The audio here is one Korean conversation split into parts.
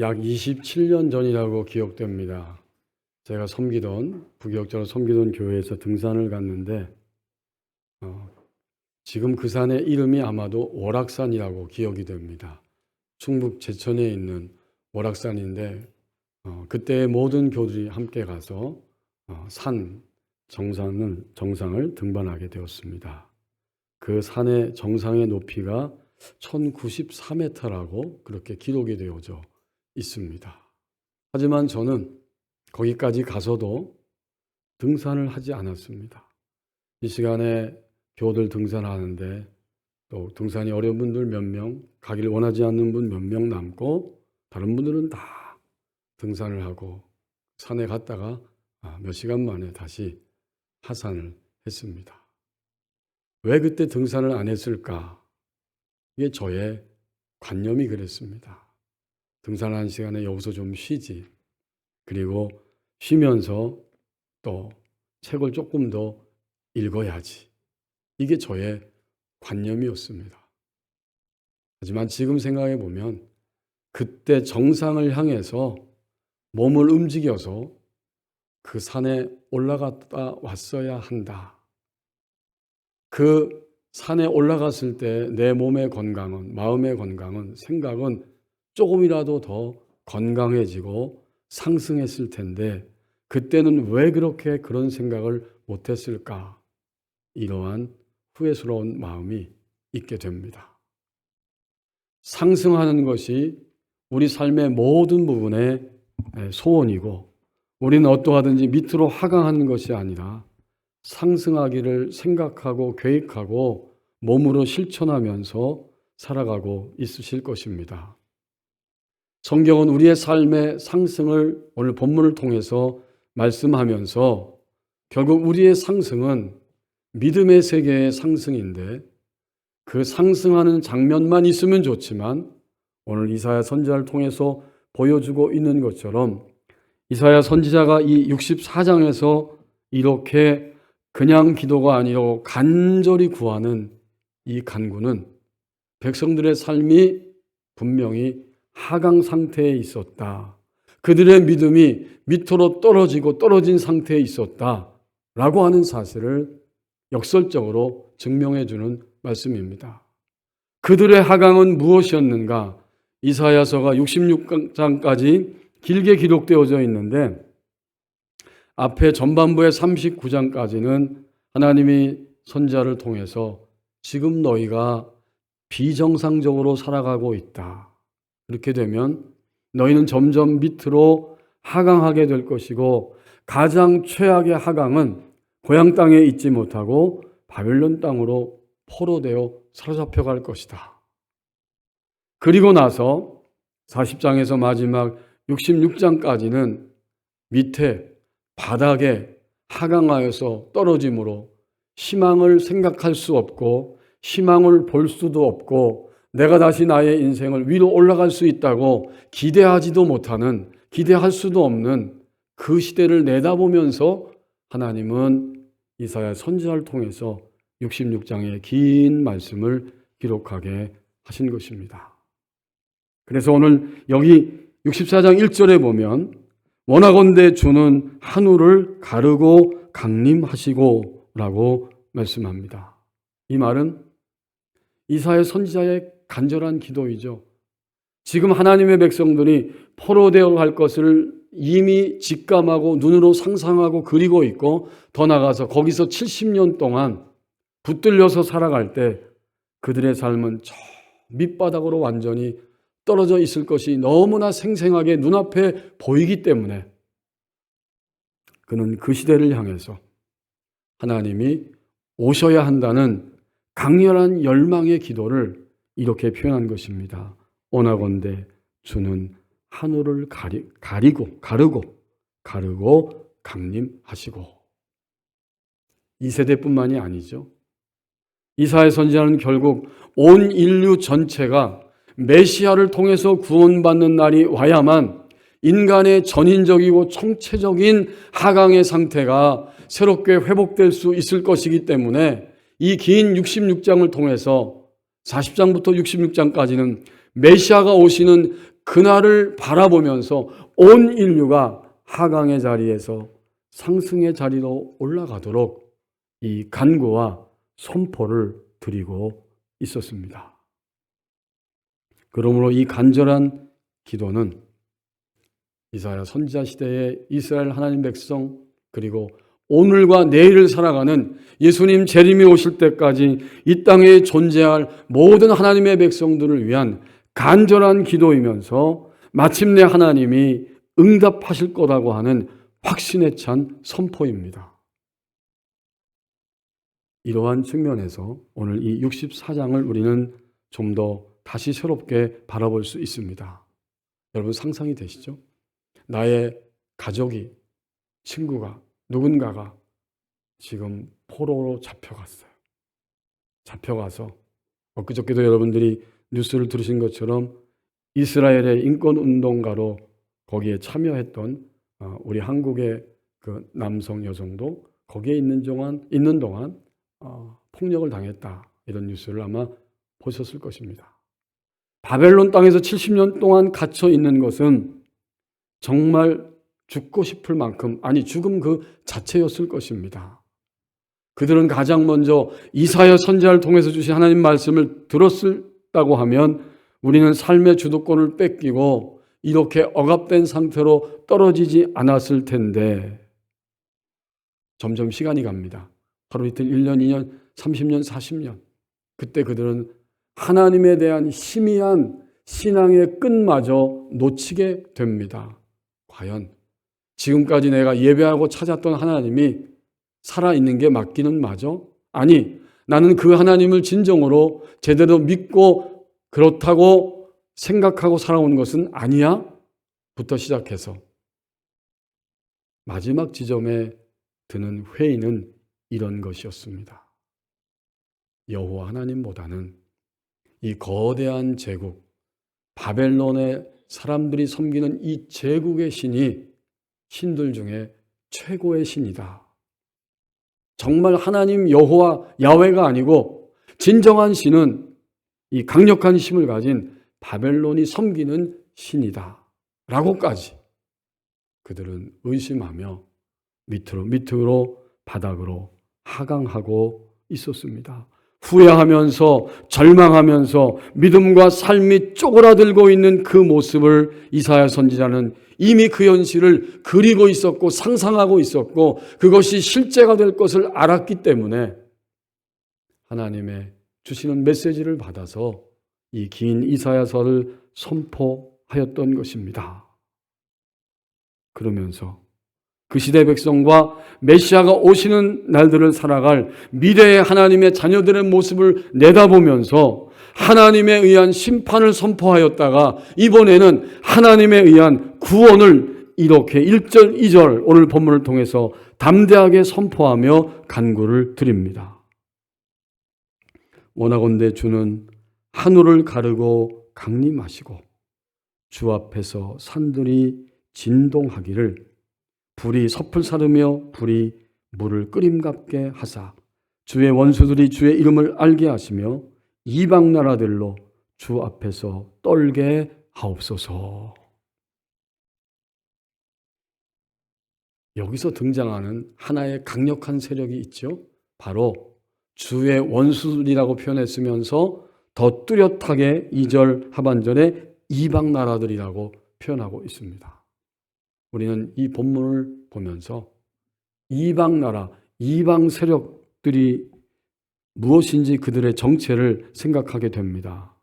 약 27년 전이라고 기억됩니다. 제가 부교역자로 섬기던 교회에서 등산을 갔는데 지금 그 산의 이름이 아마도 월악산이라고 기억이 됩니다. 충북 제천에 있는 월악산인데 그때 모든 교들이 함께 가서 산 정상을 등반하게 되었습니다. 그 산의 정상의 높이가 1094m라고 그렇게 기록이 되어져 있습니다. 하지만 저는 거기까지 가서도 등산을 하지 않았습니다. 이 시간에 교들 등산하는데 또 등산이 어려운 분들 몇 명, 가기를 원하지 않는 분 몇 명 남고 다른 분들은 다 등산을 하고 산에 갔다가 몇 시간 만에 다시 하산을 했습니다. 왜 그때 등산을 안 했을까? 이게 저의 관념이 그랬습니다. 등산하는 시간에 여기서 좀 쉬지. 그리고 쉬면서 또 책을 조금 더 읽어야지. 이게 저의 관념이었습니다. 하지만 지금 생각해 보면 그때 정상을 향해서 몸을 움직여서 그 산에 올라갔다 왔어야 한다. 그 산에 올라갔을 때 내 몸의 건강은, 마음의 건강은, 생각은 조금이라도 더 건강해지고 상승했을 텐데 그때는 왜 그렇게 그런 생각을 못했을까? 이러한 후회스러운 마음이 있게 됩니다. 상승하는 것이 우리 삶의 모든 부분의 소원이고 우리는 어떠하든지 밑으로 하강하는 것이 아니라 상승하기를 생각하고 계획하고 몸으로 실천하면서 살아가고 있으실 것입니다. 성경은 우리의 삶의 상승을 오늘 본문을 통해서 말씀하면서 결국 우리의 상승은 믿음의 세계의 상승인데 그 상승하는 장면만 있으면 좋지만 오늘 이사야 선지자를 통해서 보여주고 있는 것처럼 이사야 선지자가 이 64장에서 이렇게 그냥 기도가 아니라 간절히 구하는 이 간구는 백성들의 삶이 분명히 하강 상태에 있었다. 그들의 믿음이 밑으로 떨어진 상태에 있었다라고 하는 사실을 역설적으로 증명해 주는 말씀입니다. 그들의 하강은 무엇이었는가? 이사야서가 66장까지 길게 기록되어져 있는데 앞에 전반부의 39장까지는 하나님이 선지자를 통해서 지금 너희가 비정상적으로 살아가고 있다. 그렇게 되면 너희는 점점 밑으로 하강하게 될 것이고 가장 최악의 하강은 고향 땅에 있지 못하고 바벨론 땅으로 포로되어 사로잡혀 갈 것이다. 그리고 나서 40장에서 마지막 66장까지는 밑에 바닥에 하강하여서 떨어짐으로 희망을 생각할 수 없고 희망을 볼 수도 없고 내가 다시 나의 인생을 위로 올라갈 수 있다고 기대하지도 못하는, 기대할 수도 없는 그 시대를 내다보면서 하나님은 이사야 선지자를 통해서 66장의 긴 말씀을 기록하게 하신 것입니다. 그래서 오늘 여기 64장 1절에 보면 원하건대 주는 하늘을 가르고 강림하시고 라고 말씀합니다. 이 말은 이사야 선지자의 간절한 기도이죠. 지금 하나님의 백성들이 포로되어 갈 것을 이미 직감하고 눈으로 상상하고 그리고 있고 더 나아가서 거기서 70년 동안 붙들려서 살아갈 때 그들의 삶은 저 밑바닥으로 완전히 떨어져 있을 것이 너무나 생생하게 눈앞에 보이기 때문에 그는 그 시대를 향해서 하나님이 오셔야 한다는 강렬한 열망의 기도를 이렇게 표현한 것입니다. 원하건대 주는 하늘을 가르고 강림하시고. 이 세대뿐만이 아니죠. 이사야 선지자는 결국 온 인류 전체가 메시아를 통해서 구원받는 날이 와야만 인간의 전인적이고 총체적인 하강의 상태가 새롭게 회복될 수 있을 것이기 때문에 이 긴 66장을 통해서 40장부터 66장까지는 메시아가 오시는 그날을 바라보면서 온 인류가 하강의 자리에서 상승의 자리로 올라가도록 이 간구와 선포를 드리고 있었습니다. 그러므로 이 간절한 기도는 이사야 선지자 시대의 이스라엘 하나님 백성, 그리고 오늘과 내일을 살아가는 예수님 재림이 오실 때까지 이 땅에 존재할 모든 하나님의 백성들을 위한 간절한 기도이면서 마침내 하나님이 응답하실 거라고 하는 확신에 찬 선포입니다. 이러한 측면에서 오늘 이 64장을 우리는 좀 더 다시 새롭게 바라볼 수 있습니다. 여러분 상상이 되시죠? 나의 가족이, 친구가, 누군가가 지금 포로로 잡혀갔어요. 잡혀가서 엊그저께도 여러분들이 뉴스를 들으신 것처럼 이스라엘의 인권운동가로 거기에 참여했던 우리 한국의 그 남성 여성도 거기에 있는 동안 폭력을 당했다. 이런 뉴스를 아마 보셨을 것입니다. 바벨론 땅에서 70년 동안 갇혀 있는 것은 정말 죽고 싶을 만큼, 아니 죽음 그 자체였을 것입니다. 그들은 가장 먼저 이사야 선지자를 통해서 주신 하나님 말씀을 들었다고 하면 우리는 삶의 주도권을 뺏기고 이렇게 억압된 상태로 떨어지지 않았을 텐데 점점 시간이 갑니다. 하루 이틀 1년, 2년, 30년, 40년. 그때 그들은 하나님에 대한 희미한 신앙의 끝마저 놓치게 됩니다. 과연 지금까지 내가 예배하고 찾았던 하나님이 살아있는 게 맞기는 맞아? 아니, 나는 그 하나님을 진정으로 제대로 믿고 그렇다고 생각하고 살아온 것은 아니야? 부터 시작해서 마지막 지점에 드는 회의는 이런 것이었습니다. 여호와 하나님보다는 이 거대한 제국, 바벨론의 사람들이 섬기는 이 제국의 신이 신들 중에 최고의 신이다. 정말 하나님 여호와 야훼가 아니고 진정한 신은 이 강력한 힘을 가진 바벨론이 섬기는 신이다. 라고까지 그들은 의심하며 밑으로 바닥으로 하강하고 있었습니다. 후회하면서 절망하면서 믿음과 삶이 쪼그라들고 있는 그 모습을 이사야 선지자는 이미 그 현실을 그리고 있었고 상상하고 있었고 그것이 실제가 될 것을 알았기 때문에 하나님의 주시는 메시지를 받아서 이 긴 이사야서를 선포하였던 것입니다. 그러면서 그 시대 백성과 메시아가 오시는 날들을 살아갈 미래의 하나님의 자녀들의 모습을 내다보면서 하나님에 의한 심판을 선포하였다가 이번에는 하나님에 의한 구원을 이렇게 1절, 2절 오늘 본문을 통해서 담대하게 선포하며 간구를 드립니다. 원하건대 주는 하늘을 가르고 강림하시고 주 앞에서 산들이 진동하기를 불이 섭을 사르며 불이 물을 끓임갑게 하사 주의 원수들이 주의 이름을 알게 하시며 이방 나라들로 주 앞에서 떨게 하옵소서. 여기서 등장하는 하나의 강력한 세력이 있죠. 바로 주의 원수들이라고 표현했으면서 더 뚜렷하게 2절 하반절에 이방 나라들이라고 표현하고 있습니다. 우리는 이 본문을 보면서 이방 나라, 이방 세력들이 무엇인지 그들의 정체를 생각하게 됩니다.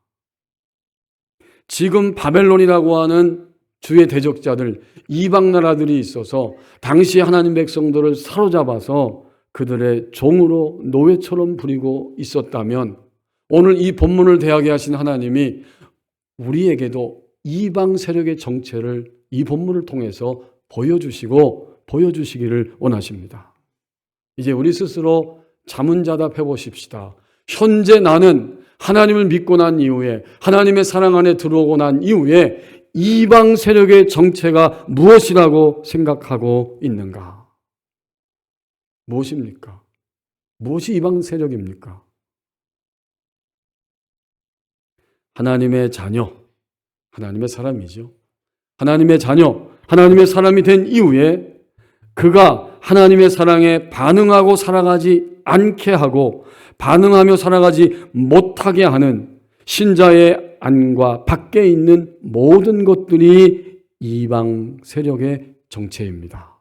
지금 바벨론이라고 하는 주의 대적자들, 이방 나라들이 있어서 당시 하나님 백성들을 사로잡아서 그들의 종으로 노예처럼 부리고 있었다면 오늘 이 본문을 대하게 하신 하나님이 우리에게도 이방 세력의 정체를 이 본문을 통해서 보여주시기를 원하십니다. 이제 우리 스스로 자문자답해 보십시다. 현재 나는 하나님을 믿고 난 이후에 하나님의 사랑 안에 들어오고 난 이후에 이방 세력의 정체가 무엇이라고 생각하고 있는가? 무엇입니까? 무엇이 이방 세력입니까? 하나님의 자녀, 하나님의 사람이죠. 하나님의 자녀, 하나님의 사람이 된 이후에 그가 하나님의 사랑에 반응하고 살아가지 않게 하고 반응하며 살아가지 못하게 하는 신자의 안과 밖에 있는 모든 것들이 이방 세력의 정체입니다.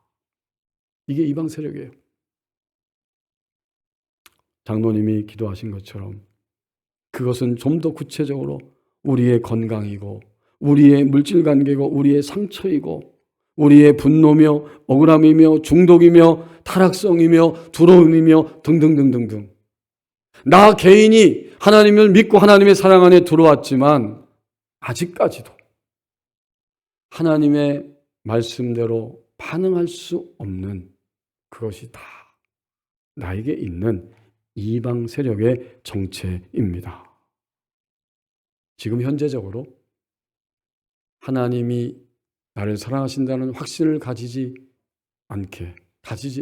이게 이방 세력이에요. 장로님이 기도하신 것처럼 그것은 좀 더 구체적으로 우리의 건강이고 우리의 물질 관계고 우리의 상처이고 우리의 분노며 억울함이며 중독이며 타락성이며 두려움이며 등등등등등. 나 개인이 하나님을 믿고 하나님의 사랑 안에 들어왔지만 아직까지도 하나님의 말씀대로 반응할 수 없는 그것이 다 나에게 있는 이방 세력의 정체입니다. 지금 현재적으로 하나님이 나를 사랑하신다는 확신을 가지지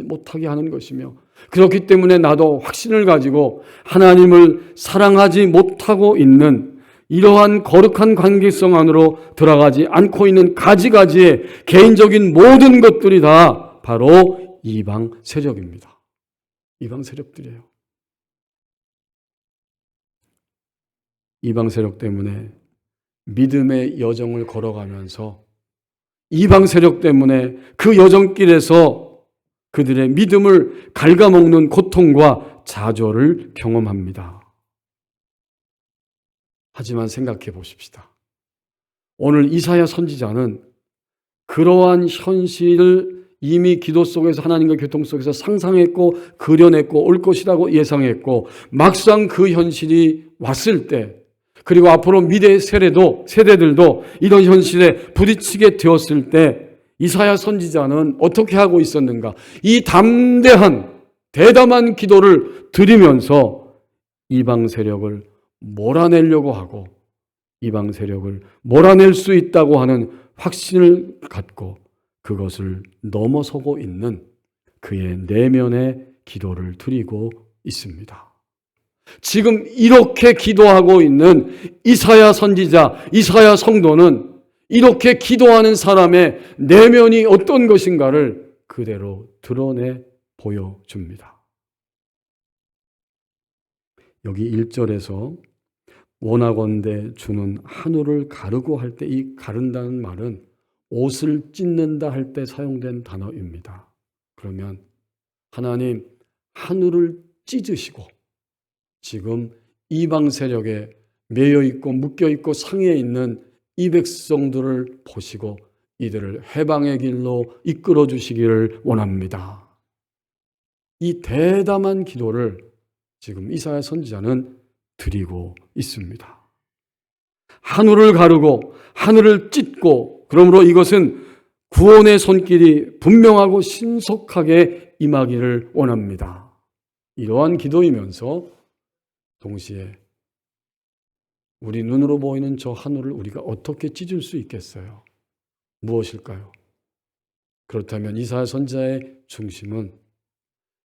못하게 하는 것이며 그렇기 때문에 나도 확신을 가지고 하나님을 사랑하지 못하고 있는 이러한 거룩한 관계성 안으로 들어가지 않고 있는 가지가지의 개인적인 모든 것들이 다 바로 이방 세력입니다. 이방 세력들이에요. 이방 세력 때문에 믿음의 여정을 걸어가면서 이방 세력 때문에 그 여정길에서 그들의 믿음을 갉아먹는 고통과 좌절을 경험합니다. 하지만 생각해 보십시다. 오늘 이사야 선지자는 그러한 현실을 이미 기도 속에서 하나님과 교통 속에서 상상했고 그려냈고 올 것이라고 예상했고 막상 그 현실이 왔을 때 그리고 앞으로 미래 세대들도 이런 현실에 부딪히게 되었을 때 이사야 선지자는 어떻게 하고 있었는가? 이 담대한 대담한 기도를 드리면서 이방 세력을 몰아내려고 하고 이방 세력을 몰아낼 수 있다고 하는 확신을 갖고 그것을 넘어서고 있는 그의 내면의 기도를 드리고 있습니다. 지금 이렇게 기도하고 있는 이사야 선지자, 이사야 성도는 이렇게 기도하는 사람의 내면이 어떤 것인가를 그대로 드러내 보여줍니다. 여기 1절에서 원하건대 주는 하늘을 가르고 할 때 이 가른다는 말은 옷을 찢는다 할 때 사용된 단어입니다. 그러면 하나님 하늘을 찢으시고 지금 이방 세력에 매여 있고 묶여 있고 상해 있는 이 백성들을 보시고 이들을 해방의 길로 이끌어 주시기를 원합니다. 이 대담한 기도를 지금 이사야 선지자는 드리고 있습니다. 하늘을 가르고 하늘을 찢고 그러므로 이것은 구원의 손길이 분명하고 신속하게 임하기를 원합니다. 이러한 기도이면서 동시에 우리 눈으로 보이는 저 하늘을 우리가 어떻게 찢을 수 있겠어요? 무엇일까요? 그렇다면 이사야 선지자의 중심은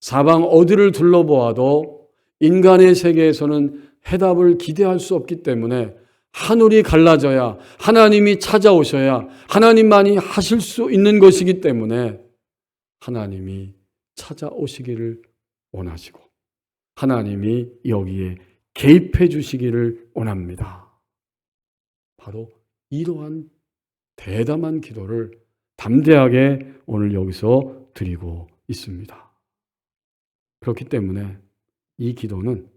사방 어디를 둘러보아도 인간의 세계에서는 해답을 기대할 수 없기 때문에 하늘이 갈라져야 하나님이 찾아오셔야 하나님만이 하실 수 있는 것이기 때문에 하나님이 찾아오시기를 원하시고 하나님이 여기에 개입해 주시기를 원합니다. 바로 이러한 대담한 기도를 담대하게 오늘 여기서 드리고 있습니다. 그렇기 때문에 이 기도는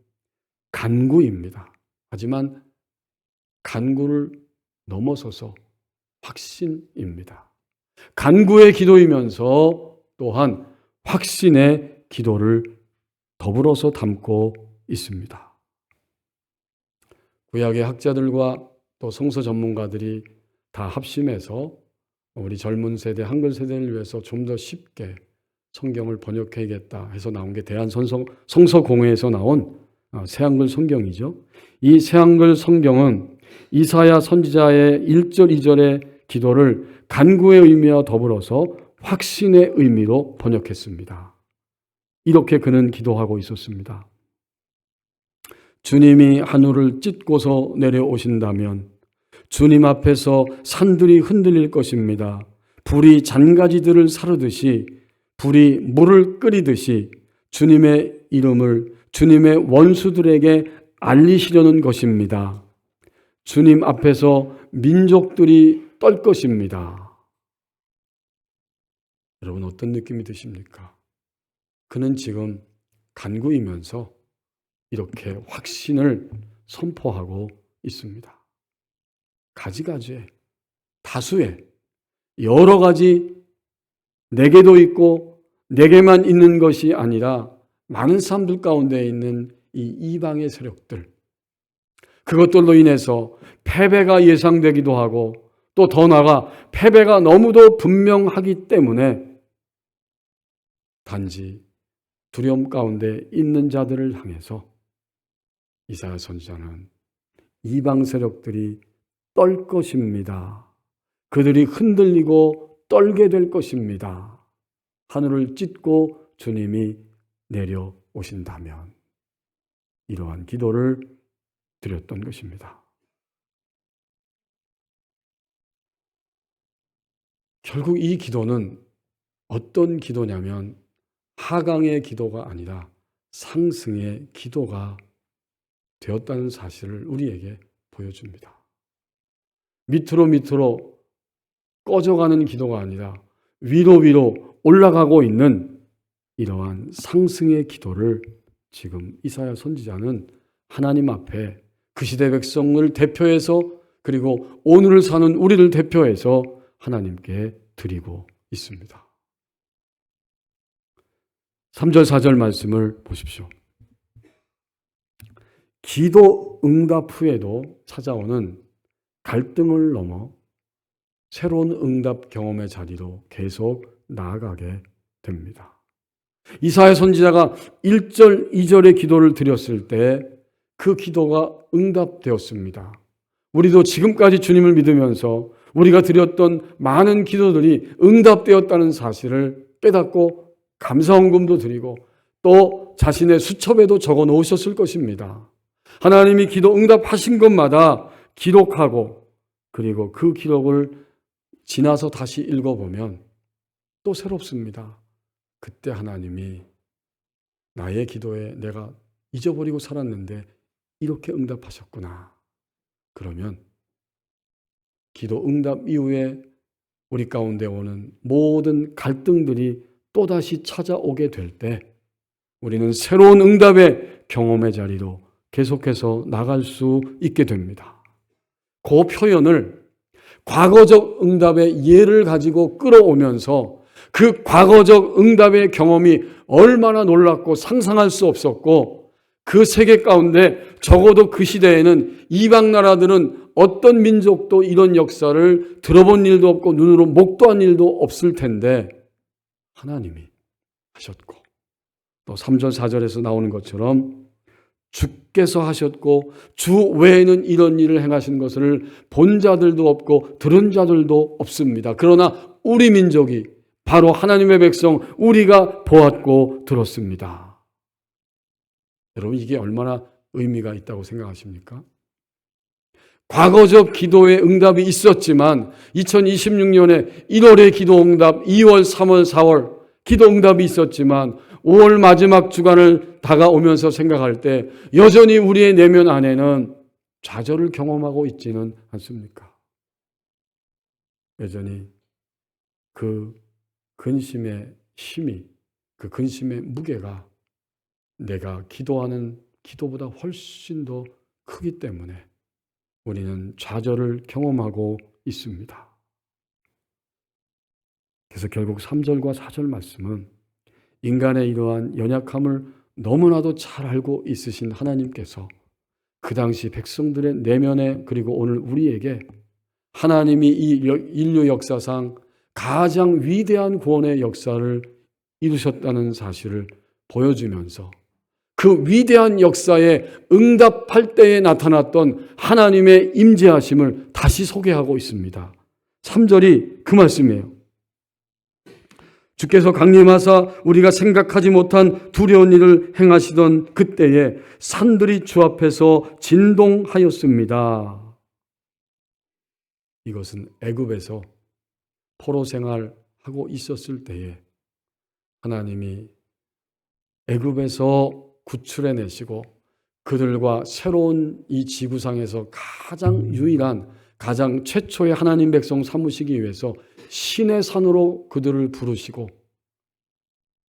간구입니다. 하지만 간구를 넘어서서 확신입니다. 간구의 기도이면서 또한 확신의 기도를 더불어서 담고 있습니다. 구약의 학자들과 또 성서 전문가들이 다 합심해서 우리 젊은 세대, 한글 세대를 위해서 좀 더 쉽게 성경을 번역해야겠다 해서 나온 게 성서공회에서 나온 새한글 성경이죠. 이 새한글 성경은 이사야 선지자의 1절, 2절의 기도를 간구의 의미와 더불어서 확신의 의미로 번역했습니다. 이렇게 그는 기도하고 있었습니다. 주님이 하늘을 찢고서 내려오신다면 주님 앞에서 산들이 흔들릴 것입니다. 불이 잔가지들을 사르듯이, 불이 물을 끓이듯이 주님의 이름을 주님의 원수들에게 알리시려는 것입니다. 주님 앞에서 민족들이 떨 것입니다. 여러분, 어떤 느낌이 드십니까? 그는 지금 간구이면서 이렇게 확신을 선포하고 있습니다. 가지가지에, 다수의, 여러 가지, 내게도 있고 내게만 있는 것이 아니라 많은 사람들 가운데 있는 이 이방의 세력들, 그것들로 인해서 패배가 예상되기도 하고, 또 더 나아가 패배가 너무도 분명하기 때문에 단지 두려움 가운데 있는 자들을 향해서 이사야 선지자는 이방 세력들이 떨 것입니다. 그들이 흔들리고 떨게 될 것입니다. 하늘을 찢고 주님이 내려오신다면, 이러한 기도를 드렸던 것입니다. 결국 이 기도는 어떤 기도냐면 하강의 기도가 아니라 상승의 기도가 되었다는 사실을 우리에게 보여줍니다. 밑으로 꺼져가는 기도가 아니라 위로 올라가고 있는 이러한 상승의 기도를 지금 이사야 선지자는 하나님 앞에 그 시대 백성을 대표해서, 그리고 오늘을 사는 우리를 대표해서 하나님께 드리고 있습니다. 3절 4절 말씀을 보십시오. 기도 응답 후에도 찾아오는 갈등을 넘어 새로운 응답 경험의 자리로 계속 나아가게 됩니다. 이사야 선지자가 1절, 2절의 기도를 드렸을 때 그 기도가 응답되었습니다. 우리도 지금까지 주님을 믿으면서 우리가 드렸던 많은 기도들이 응답되었다는 사실을 깨닫고 감사헌금도 드리고 또 자신의 수첩에도 적어 놓으셨을 것입니다. 하나님이 기도 응답하신 것마다 기록하고, 그리고 그 기록을 지나서 다시 읽어보면 또 새롭습니다. 그때 하나님이 나의 기도에 내가 잊어버리고 살았는데 이렇게 응답하셨구나. 그러면 기도 응답 이후에 우리 가운데 오는 모든 갈등들이 또다시 찾아오게 될 때 우리는 새로운 응답의 경험의 자리로 계속해서 나갈 수 있게 됩니다. 그 표현을 과거적 응답의 예를 가지고 끌어오면서 그 과거적 응답의 경험이 얼마나 놀랍고 상상할 수 없었고, 그 세계 가운데 적어도 그 시대에는 이방 나라들은 어떤 민족도 이런 역사를 들어본 일도 없고 눈으로 목도한 일도 없을 텐데 하나님이 하셨고, 또 3절 4절에서 나오는 것처럼 주께서 하셨고 주 외에는 이런 일을 행하신 것을 본 자들도 없고 들은 자들도 없습니다. 그러나 우리 민족이, 바로 하나님의 백성 우리가 보았고 들었습니다. 여러분, 이게 얼마나 의미가 있다고 생각하십니까? 과거적 기도의 응답이 있었지만 2026년에 1월의 기도 응답, 2월, 3월, 4월 기도 응답이 있었지만 5월 마지막 주간을 다가오면서 생각할 때 여전히 우리의 내면 안에는 좌절을 경험하고 있지는 않습니까? 여전히 그 근심의 힘이, 그 근심의 무게가 내가 기도하는 기도보다 훨씬 더 크기 때문에 우리는 좌절을 경험하고 있습니다. 그래서 결국 3절과 4절 말씀은 인간의 이러한 연약함을 너무나도 잘 알고 있으신 하나님께서 그 당시 백성들의 내면에, 그리고 오늘 우리에게 하나님이 이 인류 역사상 가장 위대한 구원의 역사를 이루셨다는 사실을 보여주면서 그 위대한 역사에 응답할 때에 나타났던 하나님의 임재하심을 다시 소개하고 있습니다. 3절이 그 말씀이에요. 주께서 강림하사 우리가 생각하지 못한 두려운 일을 행하시던 그때에 산들이 주 앞에서 진동하였습니다. 이것은 애굽에서 포로 생활하고 있었을 때에 하나님이 애굽에서 구출해 내시고 그들과 새로운 이 지구상에서 가장 유일한 가장 최초의 하나님 백성 삼으시기 위해서 신의 산으로 그들을 부르시고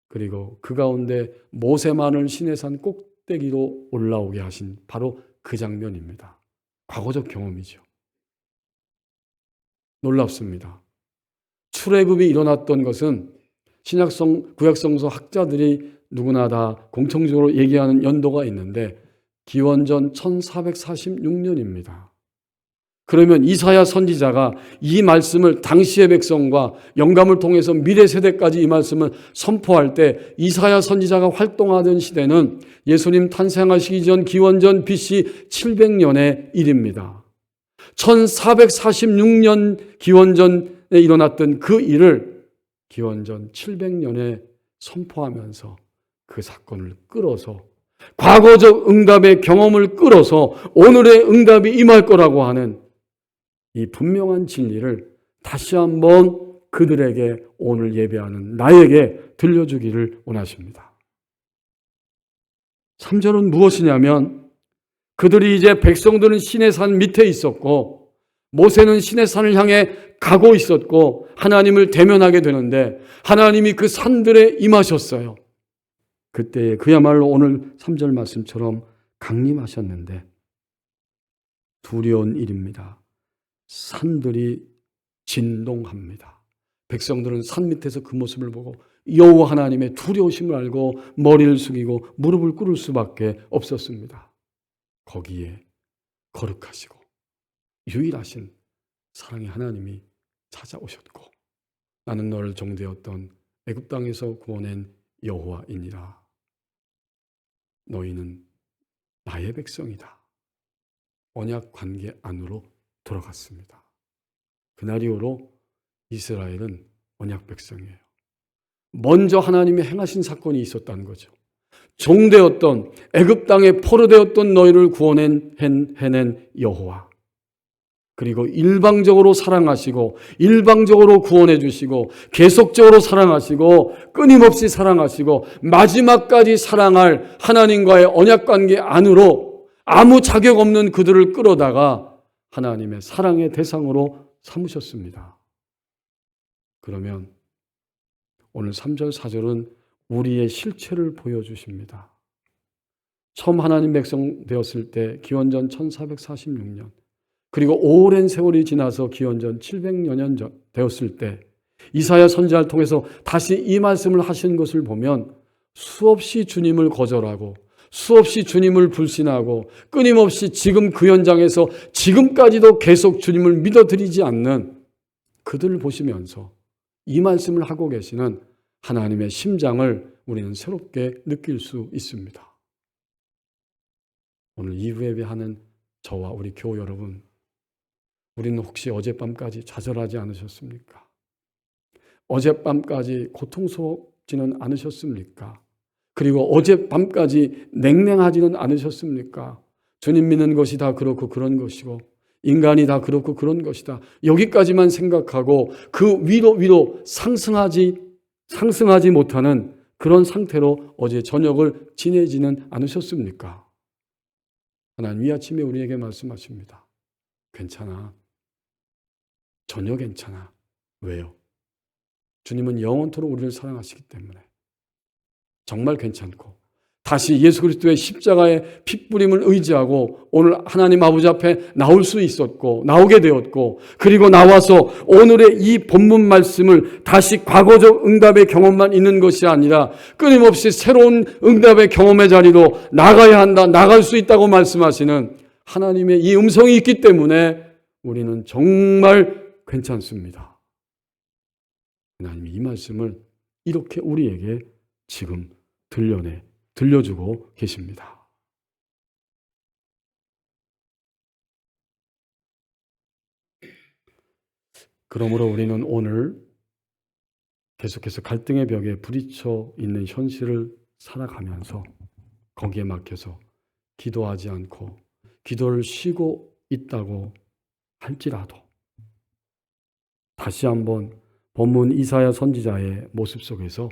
그리고 그 가운데 모세만을 신의 산 꼭대기로 올라오게 하신 바로 그 장면입니다. 과거적 경험이죠. 놀랍습니다. 출애굽이 일어났던 것은 신약성 구약성서 학자들이 누구나 다 공통적으로 얘기하는 연도가 있는데 기원전 1446년입니다. 그러면 이사야 선지자가 이 말씀을 당시의 백성과 영감을 통해서 미래 세대까지 이 말씀을 선포할 때 이사야 선지자가 활동하던 시대는 예수님 탄생하시기 전 기원전 BC 700년의 일입니다. 1446년 기원전에 일어났던 그 일을 기원전 700년에 선포하면서 그 사건을 끌어서 과거적 응답의 경험을 끌어서 오늘의 응답이 임할 거라고 하는 이 분명한 진리를 다시 한번 그들에게 오늘 예배하는 나에게 들려주기를 원하십니다. 3절은 무엇이냐면 그들이 이제 백성들은 시내 산 밑에 있었고 모세는 시내 산을 향해 가고 있었고 하나님을 대면하게 되는데 하나님이 그 산들에 임하셨어요. 그때 그야말로 오늘 3절 말씀처럼 강림하셨는데 두려운 일입니다. 산들이 진동합니다. 백성들은 산 밑에서 그 모습을 보고 여호와 하나님의 두려우심을 알고 머리를 숙이고 무릎을 꿇을 수밖에 없었습니다. 거기에 거룩하시고 유일하신 사랑의 하나님이 찾아오셨고 나는 너를 종되었던 애굽 땅에서 구원한 여호와이니라. 너희는 나의 백성이다. 언약 관계 안으로 돌아갔습니다. 그날 이후로 이스라엘은 언약 백성이에요. 먼저 하나님이 행하신 사건이 있었다는 거죠. 종되었던 애굽 땅에 포로되었던 너희를 해낸 여호와. 그리고 일방적으로 사랑하시고 일방적으로 구원해 주시고 계속적으로 사랑하시고 끊임없이 사랑하시고 마지막까지 사랑할 하나님과의 언약관계 안으로 아무 자격 없는 그들을 끌어다가 하나님의 사랑의 대상으로 삼으셨습니다. 그러면 오늘 3절 4절은 우리의 실체를 보여주십니다. 처음 하나님 백성 되었을 때 기원전 1446년 그리고 오랜 세월이 지나서 기원전 700여 년 되었을 때 이사야 선지자를 통해서 다시 이 말씀을 하신 것을 보면 수없이 주님을 거절하고 수없이 주님을 불신하고 끊임없이 지금 그 현장에서 지금까지도 계속 주님을 믿어드리지 않는 그들을 보시면서 이 말씀을 하고 계시는 하나님의 심장을 우리는 새롭게 느낄 수 있습니다. 오늘 이후 예배하는 저와 우리 교우 여러분, 우리는 혹시 어젯밤까지 좌절하지 않으셨습니까? 어젯밤까지 고통스럽지는 않으셨습니까? 그리고 어젯밤까지 냉랭하지는 않으셨습니까? 주님 믿는 것이 다 그렇고 그런 것이고 인간이 다 그렇고 그런 것이다. 여기까지만 생각하고 그 위로 상승하지 못하는 그런 상태로 어제 저녁을 지내지는 않으셨습니까? 하나님 이 아침에 우리에게 말씀하십니다. 괜찮아. 전혀 괜찮아. 왜요? 주님은 영원토록 우리를 사랑하시기 때문에 정말 괜찮고 다시 예수 그리스도의 십자가의 핏부림을 의지하고 오늘 하나님 아버지 앞에 나올 수 있었고 나오게 되었고 그리고 나와서 오늘의 이 본문 말씀을 다시 과거적 응답의 경험만 있는 것이 아니라 끊임없이 새로운 응답의 경험의 자리로 나가야 한다, 나갈 수 있다고 말씀하시는 하나님의 이 음성이 있기 때문에 우리는 정말 괜찮습니다. 하나님이 이 말씀을 이렇게 우리에게 지금 들려주고 계십니다. 그러므로 우리는 오늘 계속해서 갈등의 벽에 부딪혀 있는 현실을 살아가면서 거기에 막혀서 기도하지 않고 기도를 쉬고 있다고 할지라도 다시 한번 본문 이사야 선지자의 모습 속에서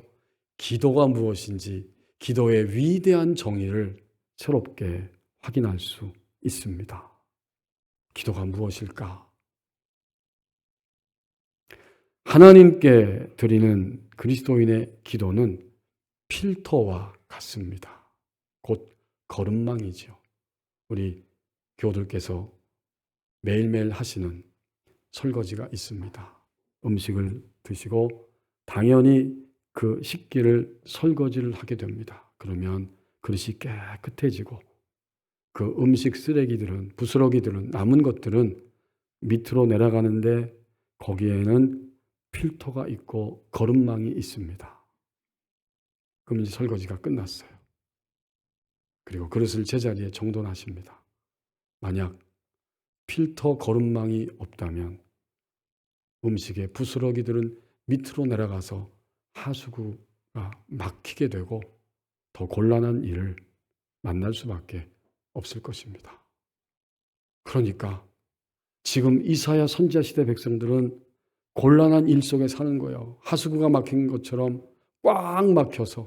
기도가 무엇인지, 기도의 위대한 정의를 새롭게 확인할 수 있습니다. 기도가 무엇일까? 하나님께 드리는 그리스도인의 기도는 필터와 같습니다. 곧 거름망이지요. 우리 교우들께서 매일매일 하시는 설거지가 있습니다. 음식을 드시고 당연히 그 식기를 설거지를 하게 됩니다. 그러면 그릇이 깨끗해지고 그 음식 쓰레기들은, 부스러기들은, 남은 것들은 밑으로 내려가는데 거기에는 필터가 있고 거름망이 있습니다. 그럼 이제 설거지가 끝났어요. 그리고 그릇을 제자리에 정돈하십니다. 만약 필터 거름망이 없다면 음식의 부스러기들은 밑으로 내려가서 하수구가 막히게 되고 더 곤란한 일을 만날 수밖에 없을 것입니다. 그러니까 지금 이사야 선지자 시대 백성들은 곤란한 일 속에 사는 거예요. 하수구가 막힌 것처럼 꽉 막혀서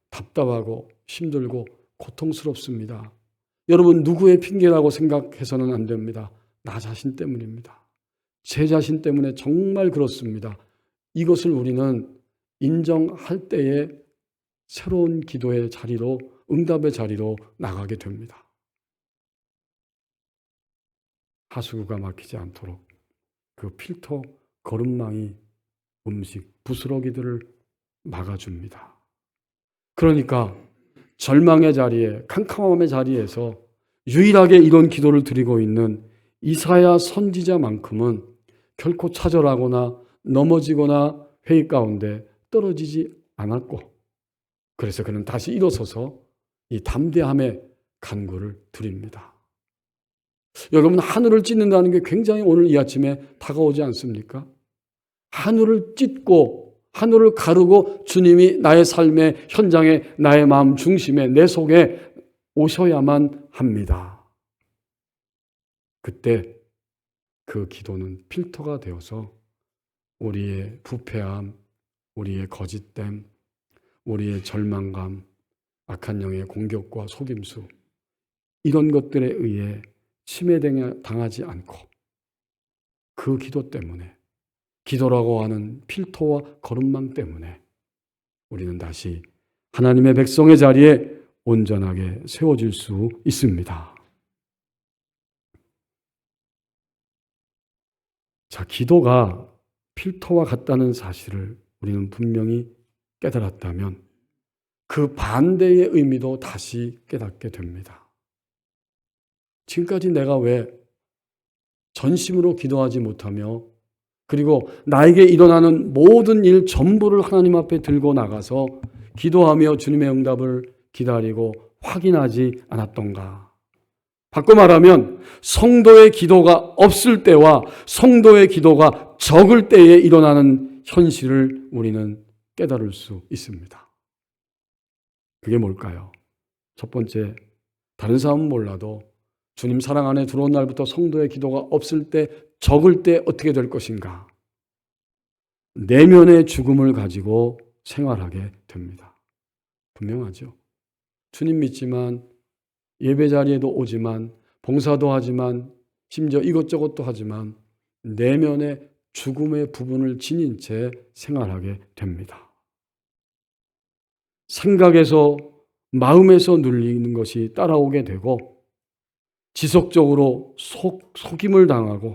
답답하고 힘들고 고통스럽습니다. 여러분, 누구의 핑계라고 생각해서는 안 됩니다. 나 자신 때문입니다. 제 자신 때문에 정말 그렇습니다. 이것을 우리는 인정할 때에 새로운 기도의 자리로, 응답의 자리로 나가게 됩니다. 하수구가 막히지 않도록 그 필터 거름망이 음식, 부스러기들을 막아줍니다. 그러니까 절망의 자리에, 캄캄함의 자리에서 유일하게 이런 기도를 드리고 있는 이사야 선지자만큼은 결코 좌절하거나 넘어지거나 회의 가운데 떨어지지 않았고, 그래서 그는 다시 일어서서 이 담대함의 간구를 드립니다. 여러분, 하늘을 찢는다는 게 굉장히 오늘 이 아침에 다가오지 않습니까? 하늘을 찢고 하늘을 가르고 주님이 나의 삶의 현장에, 나의 마음 중심에, 내 속에 오셔야만 합니다. 그때 그 기도는 필터가 되어서 우리의 부패함, 우리의 거짓됨, 우리의 절망감, 악한 영의 공격과 속임수, 이런 것들에 의해 침해당하지 않고 그 기도 때문에, 기도라고 하는 필터와 거름망 때문에 우리는 다시 하나님의 백성의 자리에 온전하게 세워질 수 있습니다. 자, 기도가 필터와 같다는 사실을 우리는 분명히 깨달았다면 그 반대의 의미도 다시 깨닫게 됩니다. 지금까지 내가 왜 전심으로 기도하지 못하며, 그리고 나에게 일어나는 모든 일 전부를 하나님 앞에 들고 나가서 기도하며 주님의 응답을 기다리고 확인하지 않았던가? 바꿔 말하면 성도의 기도가 없을 때와 성도의 기도가 적을 때에 일어나는 현실을 우리는 깨달을 수 있습니다. 그게 뭘까요? 첫 번째, 다른 사람은 몰라도 주님 사랑 안에 들어온 날부터 성도의 기도가 없을 때, 적을 때 어떻게 될 것인가? 내면의 죽음을 가지고 생활하게 됩니다. 분명하죠. 주님 믿지만, 예배 자리에도 오지만, 봉사도 하지만, 심지어 이것저것도 하지만 내면의 죽음의 부분을 지닌 채 생활하게 됩니다. 생각에서, 마음에서 눌리는 것이 따라오게 되고 지속적으로 속임을 당하고,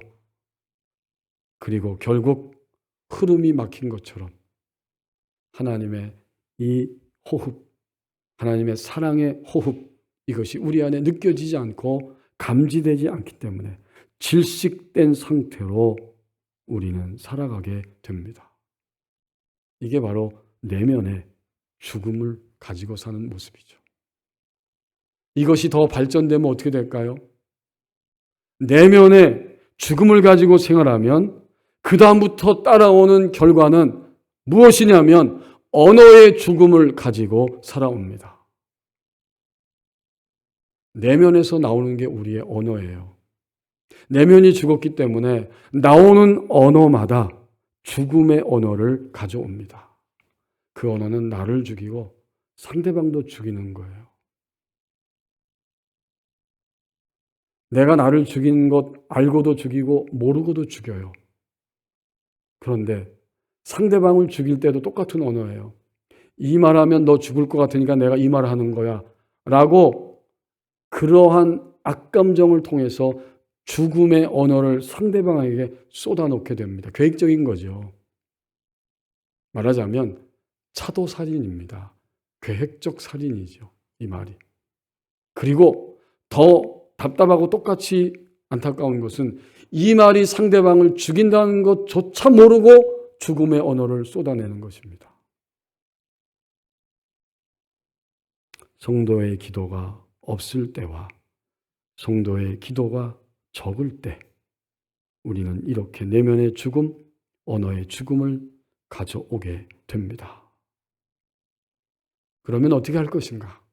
그리고 결국 흐름이 막힌 것처럼 하나님의 이 호흡, 하나님의 사랑의 호흡, 이것이 우리 안에 느껴지지 않고 감지되지 않기 때문에 질식된 상태로 우리는 살아가게 됩니다. 이게 바로 내면의 죽음을 가지고 사는 모습이죠. 이것이 더 발전되면 어떻게 될까요? 내면의 죽음을 가지고 생활하면 그 다음부터 따라오는 결과는 무엇이냐면 언어의 죽음을 가지고 살아옵니다. 내면에서 나오는 게 우리의 언어예요. 내면이 죽었기 때문에 나오는 언어마다 죽음의 언어를 가져옵니다. 그 언어는 나를 죽이고 상대방도 죽이는 거예요. 내가 나를 죽인 것 알고도 죽이고 모르고도 죽여요. 그런데 상대방을 죽일 때도 똑같은 언어예요. 이 말하면 너 죽을 것 같으니까 내가 이 말을 하는 거야 라고 그러한 악감정을 통해서 죽음의 언어를 상대방에게 쏟아놓게 됩니다. 계획적인 거죠. 말하자면 차도살인입니다. 계획적 살인이죠. 이 말이. 그리고 더 답답하고 똑같이 안타까운 것은 이 말이 상대방을 죽인다는 것조차 모르고 죽음의 언어를 쏟아내는 것입니다. 성도의 기도가 없을 때와 성도의 기도가 적을 때 우리는 이렇게 내면의 죽음, 언어의 죽음을 가져오게 됩니다. 그러면 어떻게 할 것인가?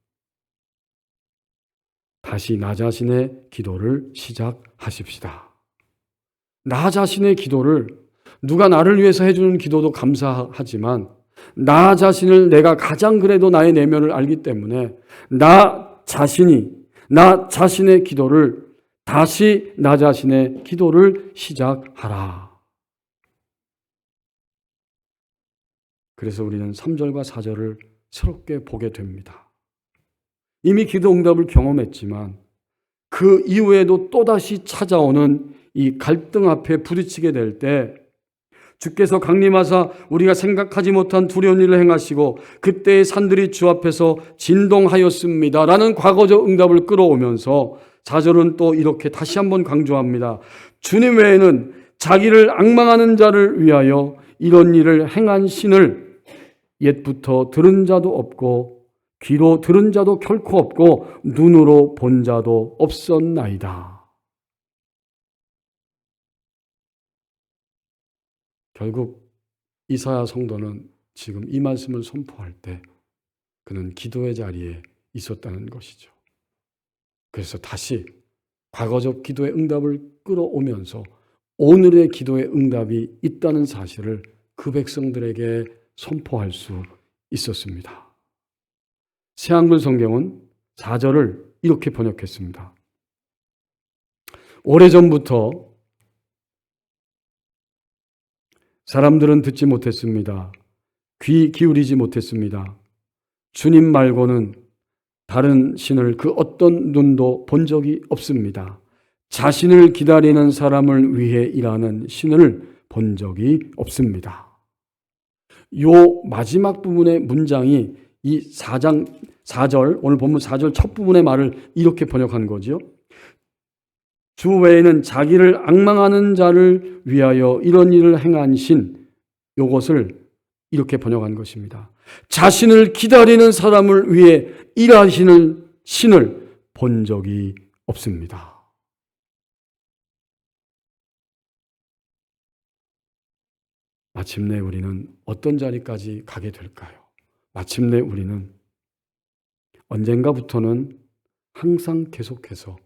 다시 나 자신의 기도를 시작하십시다. 나 자신의 기도를 누가 나를 위해서 해주는 기도도 감사하지만 나 자신을 내가 가장 그래도 나의 내면을 알기 때문에 나 자신의 기도를 다시 나 자신의 기도를 시작하라. 그래서 우리는 3절과 4절을 새롭게 보게 됩니다. 이미 기도 응답을 경험했지만 그 이후에도 또다시 찾아오는 이 갈등 앞에 부딪히게 될 때 주께서 강림하사 우리가 생각하지 못한 두려운 일을 행하시고 그때의 산들이 주 앞에서 진동하였습니다 라는 과거적 응답을 끌어오면서 4절은 또 이렇게 다시 한번 강조합니다. 주님 외에는 자기를 앙망하는 자를 위하여 이런 일을 행한 신을 옛부터 들은 자도 없고 귀로 들은 자도 결코 없고 눈으로 본 자도 없었나이다. 결국 이사야 성도는 지금 이 말씀을 선포할 때 그는 기도의 자리에 있었다는 것이죠. 그래서 다시 과거적 기도의 응답을 끌어오면서 오늘의 기도의 응답이 있다는 사실을 그 백성들에게 선포할 수 있었습니다. 새한글 성경은 4절을 이렇게 번역했습니다. 오래전부터 사람들은 듣지 못했습니다. 귀 기울이지 못했습니다. 주님 말고는 다른 신을 그 어떤 눈도 본 적이 없습니다. 자신을 기다리는 사람을 위해 일하는 신을 본 적이 없습니다. 요 마지막 부분의 문장이 이 4절, 오늘 본문 4절 첫 부분의 말을 이렇게 번역한 거죠. 주 외에는 자기를 앙망하는 자를 위하여 이런 일을 행한 신, 이것을 이렇게 번역한 것입니다. 자신을 기다리는 사람을 위해 일하시는 신을 본 적이 없습니다. 마침내 우리는 어떤 자리까지 가게 될까요? 마침내 우리는 언젠가부터는 항상 계속해서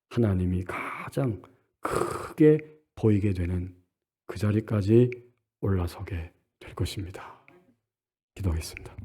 하나님이 가장 크게 보이게 되는 그 자리까지 올라서게 될 것입니다. 기도하겠습니다.